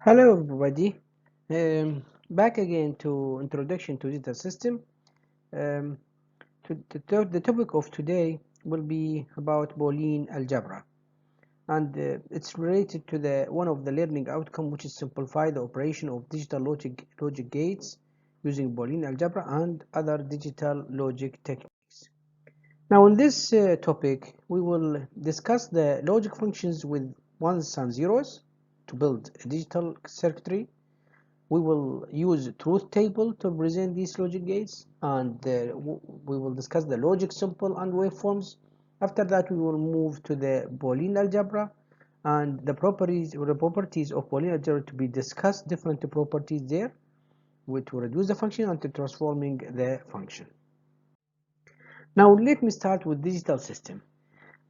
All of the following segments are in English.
Hello everybody. Back again to Introduction to Digital System. Um, the topic of today will be about Boolean algebra, and it's related to the one of the learning outcome, which is simplify the operation of digital logic gates using Boolean algebra and other digital logic techniques. Now, in this topic, we will discuss the logic functions with ones and zeros to build a digital circuitry. We will use truth table to present these logic gates, and we will discuss the logic simple and waveforms. After that, we will move to the Boolean algebra and the properties of Boolean algebra to be discussed, different properties there, to reduce the function and to transforming the function. Now let me start with digital system.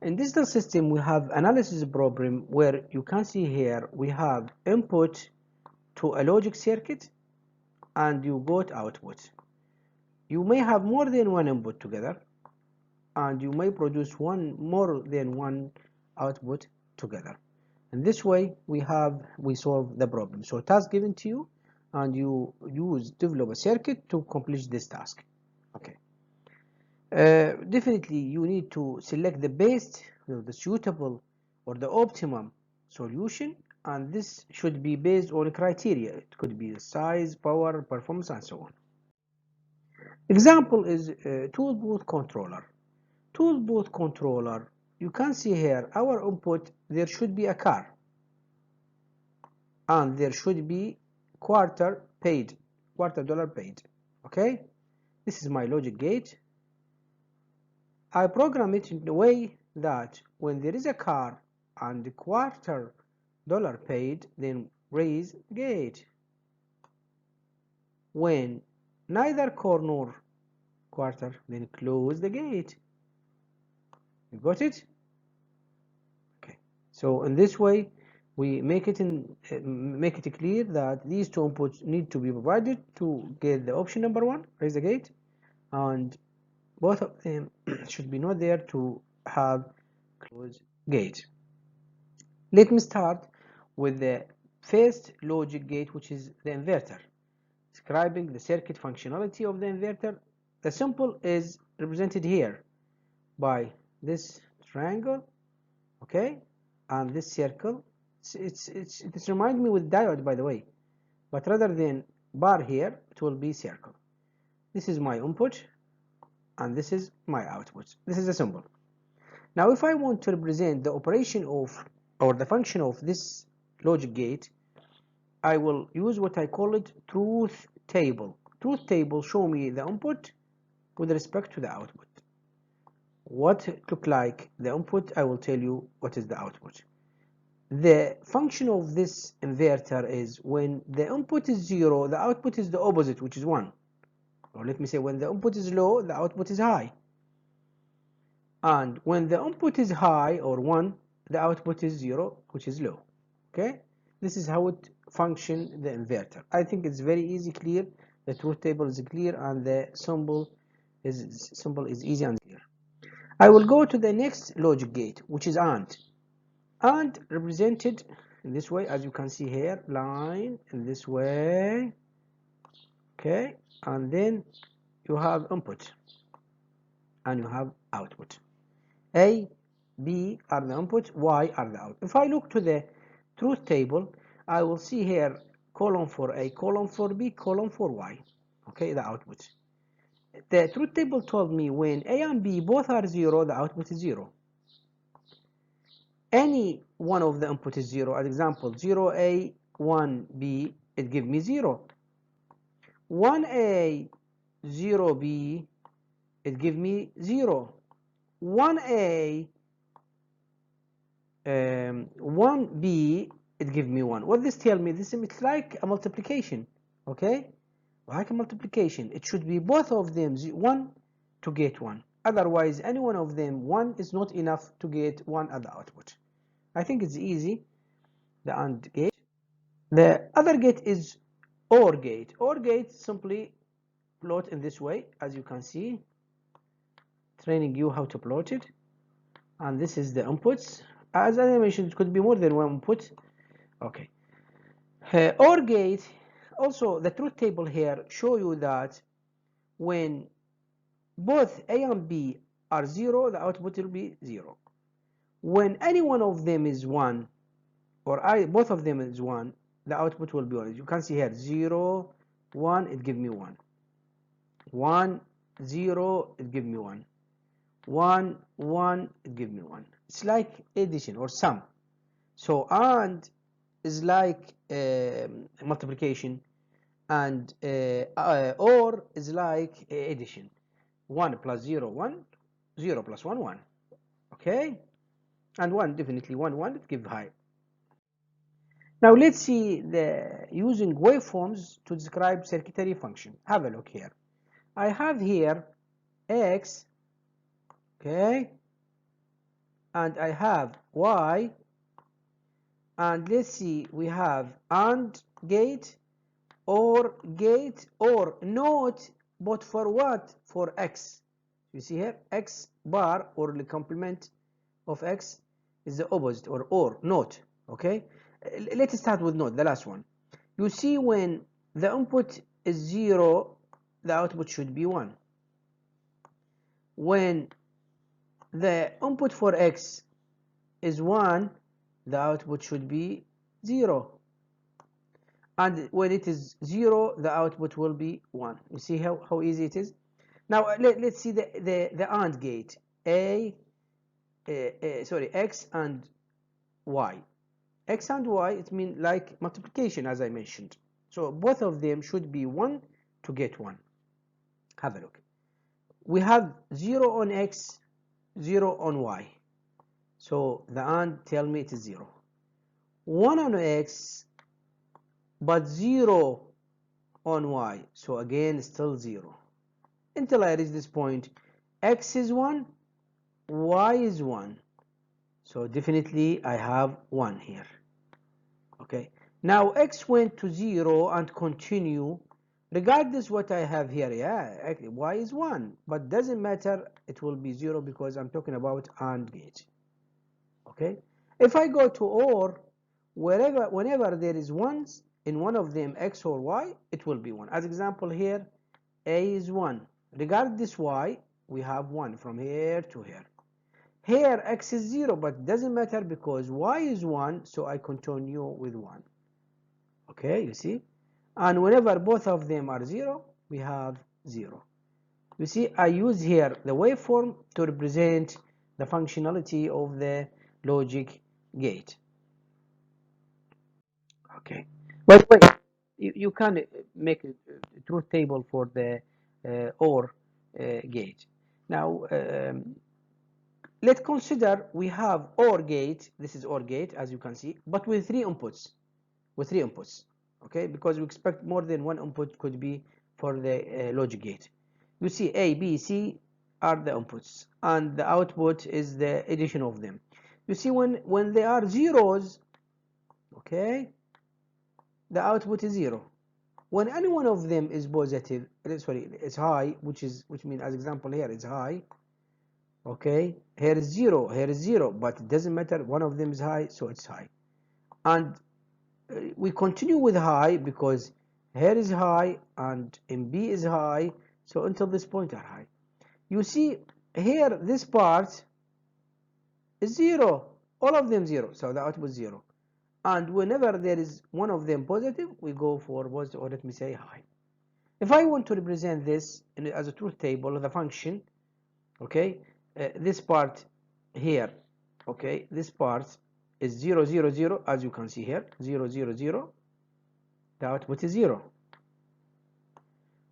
In digital system, we have analysis problem where you can see here we have input to a logic circuit and you got output. You may have more than one input together, and you may produce more than one output together. In this way, we solve the problem. So task given to you, and you develop a circuit to accomplish this task. Okay. Definitely, you need to select the best, the suitable, or the optimum solution, and this should be based on criteria. It could be the size, power, performance, and so on. Example is tool booth controller. Tool booth controller, you can see here our input, there should be a car and there should be quarter dollar paid. Okay, this is my logic gate. I program it in a way that when there is a car and the quarter dollar paid, then raise gate. When neither car nor quarter, then close the gate. You got it? Okay. So in this way, we make it clear that these two inputs need to be provided to get the option number one, raise the gate, and both of them should be not there to have close gate. Let me start with the first logic gate, which is the inverter. Describing the circuit functionality of the inverter, the symbol is represented here by this triangle, okay, and this circle. It's remind me with diode, by the way, but rather than bar here, it will be circle. This is my input and this is my output. This is a symbol. Now if I want to represent the operation of or the function of this logic gate, I will use what I call it truth table. Truth table show me the input with respect to the output. What it look like the input, I will tell you what is the output. The function of this inverter is when the input is 0, the output is the opposite, which is 1. Or let me say when the input is low, the output is high. And when the input is high or 1, the output is 0, which is low. Okay? This is how it functions the inverter. I think it's very easy, clear. The truth table is clear and the symbol is easy and clear. I will go to the next logic gate, which is AND. And represented in this way, as you can see here, line in this way, okay, and then you have input and you have output. A, B are the input, Y are the output. If I look to the truth table, I will see here column for A, column for B, column for Y, okay, the output. The truth table told me when A and B both are 0, the output is 0. Any one of the input is 0. As example, 0A, 1B, it gives me 0. 1A, 0B, it gives me 0. 1A, 1B, it gives me 1. What this tells me? It's like a multiplication, okay? Like a multiplication. It should be both of them 1 to get 1. Otherwise, any one of them 1 is not enough to get 1 at the output. I think it's easy, the AND gate. The other gate is OR gate. OR gate simply plot in this way, as you can see, training you how to plot it. And this is the inputs. As I mentioned, it could be more than one input. Okay. OR gate, also the truth table here show you that when both A and B are 0, the output will be 0. When any one of them is 1, or both of them is 1, the output will be 1. You can see here 0, 1, it gives me 1. 1, 0, it gives me 1. 1, 1, it gives me 1. It's like addition or sum. So AND is like multiplication, and OR is like addition. 1 plus 0, 1, 0 plus 1, 1. Okay? And 1, definitely 1, 1, it gives high. Now let's see the using waveforms to describe circuitry function. Have a look here. I have here X, okay, and I have Y, and let's see, we have AND gate, OR gate, or NOT, but for what? For X. You see here, X bar, or the complement of X, is the opposite, or NOT, okay? Let's start with NOT, the last one. You see, when the input is 0, the output should be 1. When the input for X is 1, the output should be 0. And when it is 0, the output will be 1. You see how easy it is? Now let's see the AND gate. X and Y. X and Y, it means like multiplication, as I mentioned. So both of them should be 1 to get 1. Have a look. We have 0 on X, 0 on Y. So the AND tell me it is 0. 1 on X, but 0 on Y. So again, still 0. Until I reach this point, X is 1, Y is 1. So definitely I have 1 here. Okay. Now X went to 0 and continue. Regardless what I have here, yeah, Y is 1. But doesn't matter, it will be 0 because I'm talking about AND gate. Okay. If I go to OR, whenever there is ones in one of them, X or Y, it will be 1. As example here, A is 1. Regardless Y, we have 1 from here to here. Here X is 0, but doesn't matter because Y is 1, so I continue with 1. Okay, you see? And whenever both of them are 0, we have 0. You see, I use here the waveform to represent the functionality of the logic gate. Okay. By the way, you can make a truth table for the OR gate. Now, let's consider we have OR gate. This is OR gate, as you can see, but with three inputs. Okay, because we expect more than one input could be for the logic gate. You see, A, B, C are the inputs, and the output is the addition of them. You see, when they are zeros, okay, the output is 0. When any one of them is positive, it's high, which means, as example here, it's high. Okay, here is 0, here is 0, but it doesn't matter. One of them is high, so it's high. And we continue with high because here is high and in B is high, so until this point are high. You see here, this part is 0, all of them 0, so the output is 0. And whenever there is one of them positive, we go for positive, or let me say high. If I want to represent this as a truth table, the function, okay, this part here, okay, this part is 0, 0, 0, as you can see here, 0, 0, 0, the output is 0.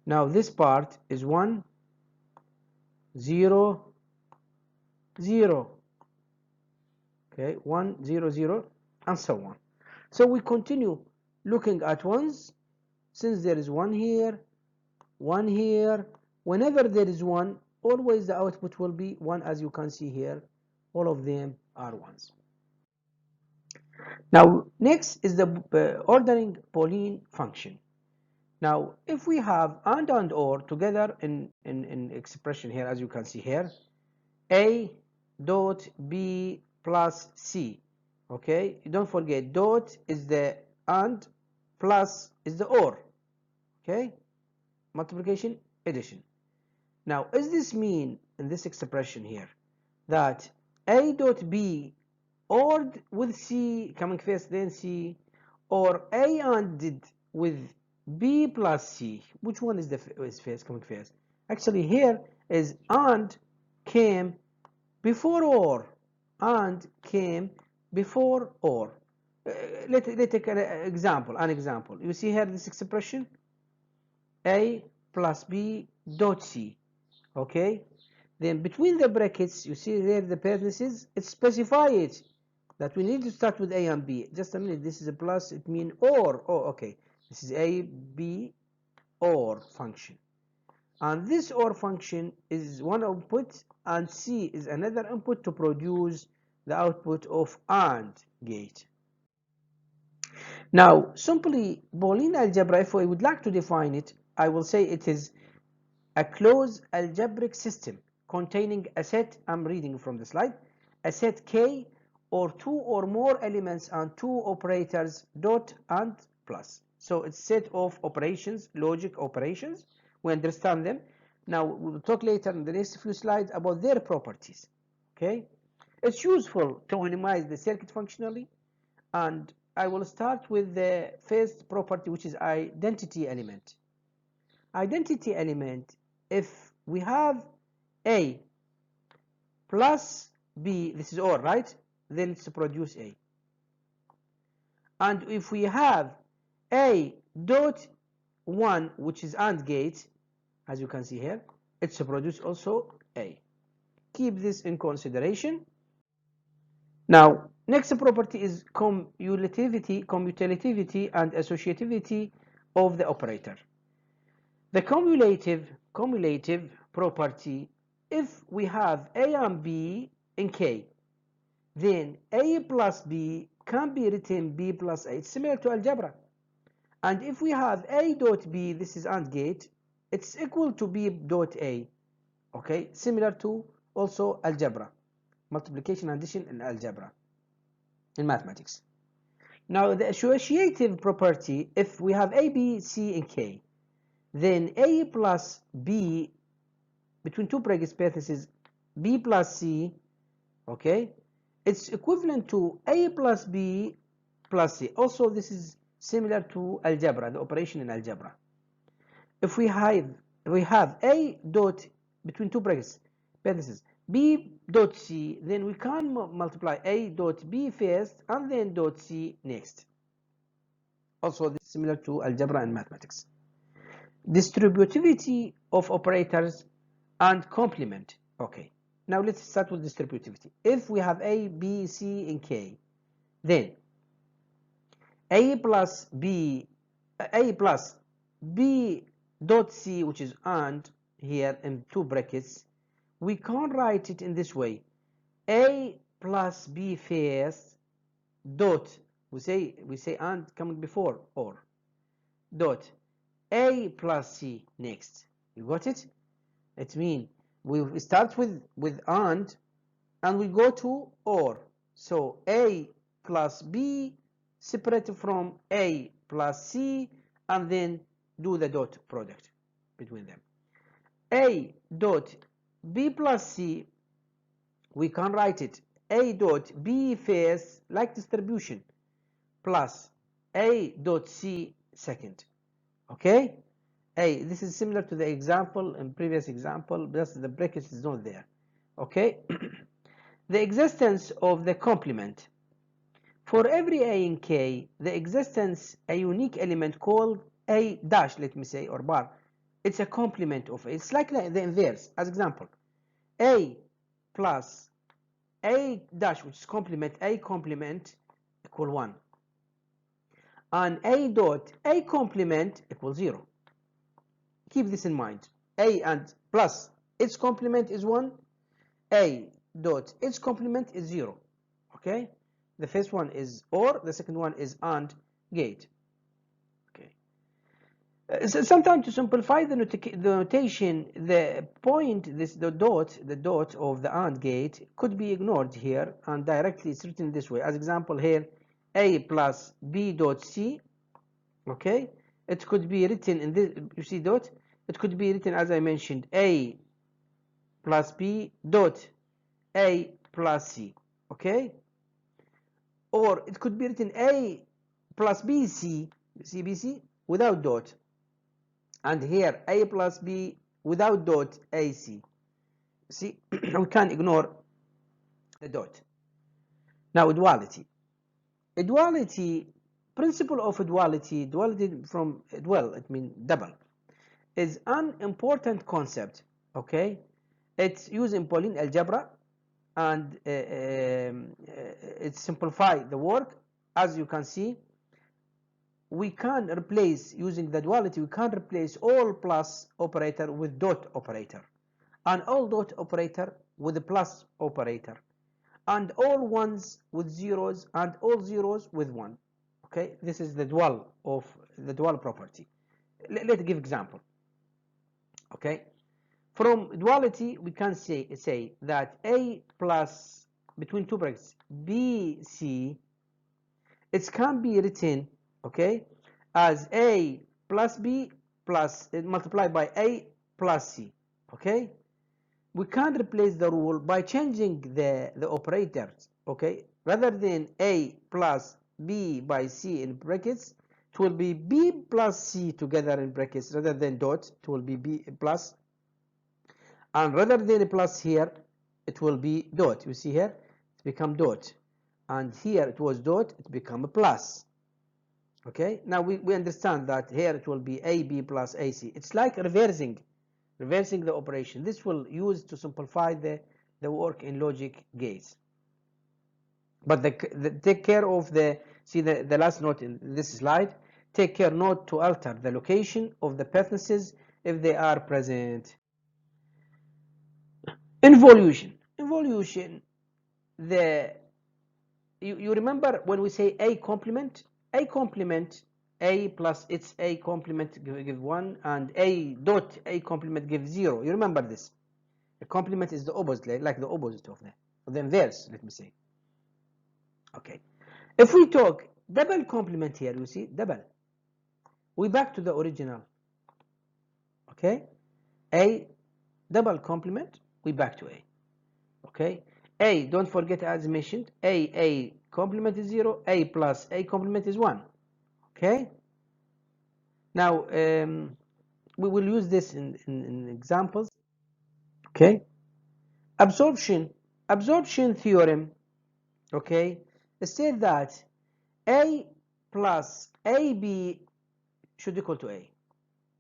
Now this part is 1, 0, 0, okay, 1, 0, 0, and so on. So we continue looking at ones, since there is 1 here, 1 here. Whenever there is 1, always the output will be 1, as you can see here. All of them are 1s. Now next is the ordering Boolean function. Now if we have and or together in expression here, as you can see here, A dot B plus C. Okay, don't forget, dot is the and, plus is the OR. Okay, multiplication, addition. Now, does this mean in this expression here that A dot B ORed with C coming first, then C, or A ANDed with B plus C? Which one is first coming first? Actually, here is AND came before OR. AND came before OR. Let's take an example. You see here this expression, A plus B dot C. Okay, then between the brackets, you see there the parentheses, it specifies that we need to start with A and B. Just a minute, this is a plus, it means OR. Oh, okay, this is A, B, OR function. And this OR function is one input, and C is another input to produce the output of AND gate. Now, simply Boolean algebra, if I would like to define it, I will say it is a closed algebraic system containing a set, I'm reading from the slide, a set K or two or more elements and two operators, dot and plus. So it's a set of operations, logic operations. We understand them. Now we'll talk later in the next few slides about their properties. Okay, it's useful to minimize the circuit functionally, and I will start with the first property, which is identity element. Identity element, if we have A plus B, this is OR, right? Then it's produce A. And if we have A dot 1, which is AND gate, as you can see here, it's produce also A. Keep this in consideration. Now, next property is commutativity and associativity of the operator. The cumulative property, if we have A and B in K, then A plus B can be written B plus A. It's similar to algebra. And if we have A dot B, this is AND gate, it's equal to B dot A. Okay, similar to also algebra, multiplication and addition in algebra, in mathematics. Now, the associative property, if we have A, B, C, and K, then A plus B, between two brackets parentheses, B plus C, okay, it's equivalent to A plus B plus C. Also, this is similar to algebra, the operation in algebra. If we have A dot, between two brackets parentheses, B dot C, then we can multiply A dot B first and then dot C next. Also, this is similar to algebra and mathematics. Distributivity of operators and complement. Okay, now let's start with distributivity. If we have A, B, C, and K, then A plus B dot C, which is AND here in two brackets, we can't write it in this way. A plus B first dot, we say AND coming before OR, dot A plus C next. You got it? It means we start with AND and we go to OR. So A plus B separated from A plus C, and then do the dot product between them. A dot B plus C, we can write it A dot B first, like distribution, plus A dot C second. Okay, this is similar to the example in previous example, just the brackets is not there. Okay, the existence of the complement. For every A in K, the existence a unique element called A dash, let me say, or bar. It's a complement of A. It's like the inverse. As example, A plus A dash, which is complement, A complement equal 1. And A dot A complement equals 0. Keep this in mind. A and plus its complement is 1. A dot its complement is 0. Okay? The first one is OR, the second one is AND gate. Okay. So sometimes to simplify the notation, the point, the dot of the AND gate could be ignored here and directly it's written this way. As example here, A plus B dot C Okay, it could be written in this, you see dot, it could be written as I mentioned, A plus B dot A plus C. Okay, or it could be written A plus BC, CBC without dot, and here A plus B without dot AC. See, we can't ignore the dot. Now duality. A duality, principle of duality, duality from dwell, it means double, is an important concept. Okay, it's used in Boolean algebra, and it simplifies the work. As you can see, we can replace, using the duality, we can replace all plus operator with dot operator, and all dot operator with a plus operator, and all ones with zeros, and all zeros with one. Okay, this is the dual of the dual property. Let's give example. Okay, from duality we can say that A plus, between two brackets, B C, it can be written, okay, as A plus B plus multiplied by A plus C. Okay, we can replace the rule by changing the operators. Okay, rather than A plus B by C in brackets, it will be B plus C together in brackets, rather than dot, it will be B plus, and rather than a plus here, it will be dot. You see here, it become dot, and here it was dot, it become a plus. Okay, now we understand that here it will be AB plus AC. It's like reversing the operation. This will use to simplify the work in logic gates. But take care of see the last note in this slide, take care not to alter the location of the parentheses if they are present. Involution, you remember when we say A complement, A plus its A complement give 1, and A dot A complement gives 0. You remember this. A complement is the opposite, like the opposite of the inverse, let me say. Okay. If we talk double complement here, you see, double. We back to the original. Okay. A double complement, we back to A. Okay. A, don't forget as mentioned, A complement is 0, A plus A complement is 1. Okay. Now, we will use this in examples. Okay. Absorption theorem, okay, said that A plus AB should equal to A,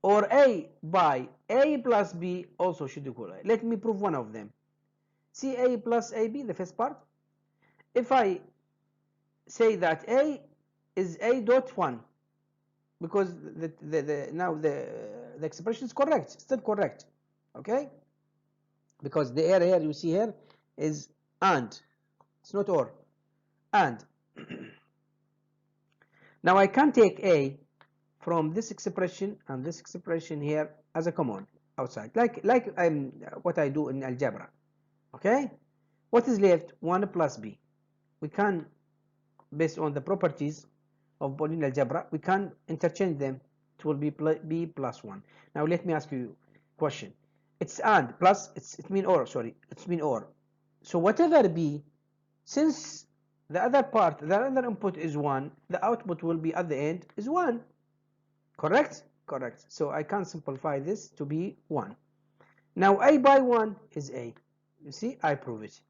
or A by A plus B also should equal A. Let me prove one of them. See A plus AB, the first part. If I say that A is A dot 1, because now the expression is correct, still correct, okay, because the error here you see here is and, it's not or, and. Now I can take A from this expression and this expression here as a common outside, like what I do in algebra. Okay, what is left? 1 plus B. We can, based on the properties of Boolean algebra, we can interchange them. It will be B plus 1. Now let me ask you a question. It's and plus, it mean or, sorry, it's mean or. So whatever B, since the other part, the other input is 1, the output will be at the end is 1. Correct? Correct. So I can simplify this to be 1. Now A by 1 is A. You see, I prove it.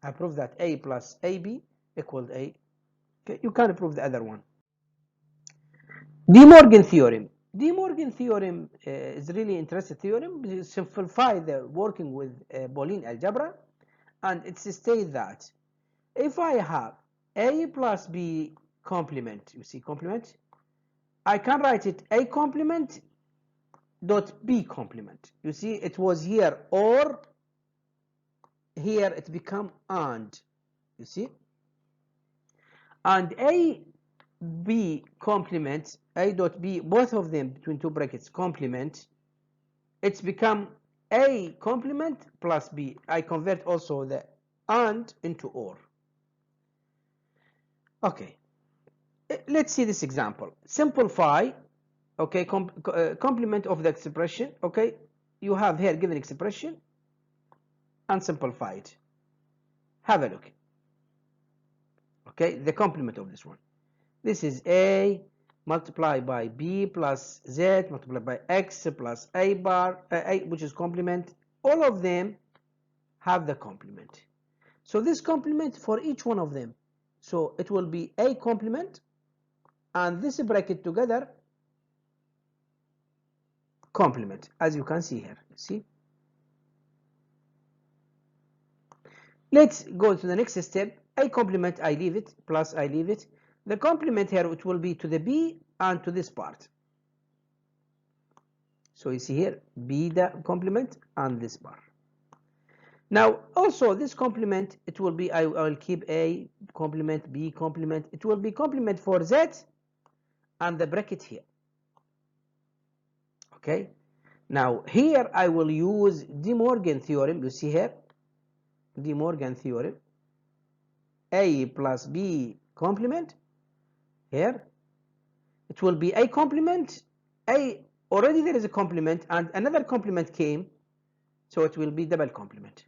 I prove that A plus AB equals A. Okay, you can prove the other one. De Morgan theorem. De Morgan theorem is really interesting theorem. It simplify the working with Boolean algebra, and it states that if I have A plus B complement, you see complement, I can write it A complement dot B complement. You see, it was here or, here it become and. You see, and A B complement, A dot B, both of them between two brackets complement, it's become A complement plus B. I convert also the and into or. Okay, Let's see this example. Simplify, okay, complement of the expression, okay. You have here given expression and simplify it. Have a look. Okay, the complement of this one. This is a multiplied by b plus z multiplied by x plus a bar, a, which is complement. All of them have the complement. So this complement for each one of them. So it will be a complement, and this bracket together complement, as you can see here. See? Let's go to the next step. A complement, I leave it, plus I leave it. The complement here, it will be to the b and to this part. So you see here, b the complement and this bar. Now also this complement, it will be, I will keep a complement, b complement. It will be complement for z and the bracket here. Okay. Now here I will use De Morgan theorem. You see here, De Morgan theorem. A plus b complement. Here it will be a complement. A, already there is a complement and another complement came, so it will be double complement.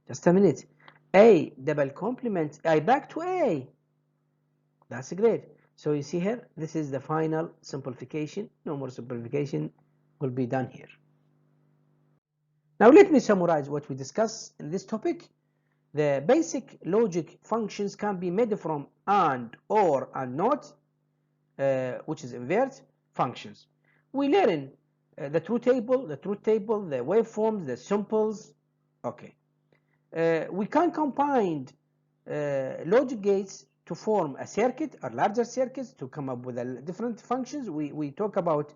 Just a minute. A double complement, I back to A. That's great. So you see here, this is the final simplification. No more simplification will be done here. Now let me summarize what we discussed in this topic. The basic logic functions can be made from and, or, and not, which is invert functions. We learn the truth table, the waveforms, the simples. Okay. We can combine logic gates to form a circuit or larger circuits to come up with different functions. We talk about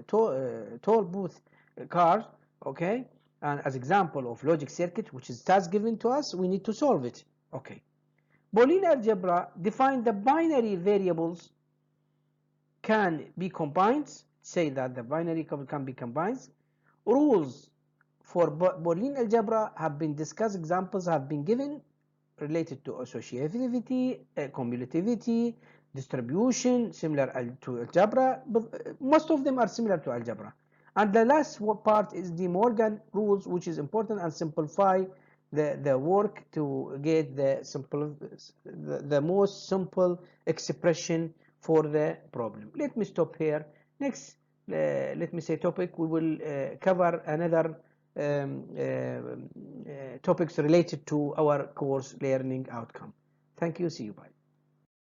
toll booth cars, okay, and as example of logic circuit, which is task given to us, we need to solve it. Okay. Boolean algebra define the binary variables can be combined. Say that the binary can be combined. Rules for Boolean algebra have been discussed. Examples have been given related to associativity, cumulativity, distribution, similar to algebra, but most of them are similar to algebra. And the last part is De Morgan rules, which is important and simplify the work to get the most simple expression for the problem. Let me stop here. Next, let me say topic, we will cover another topics related to our course learning outcome. Thank you. See you. Bye.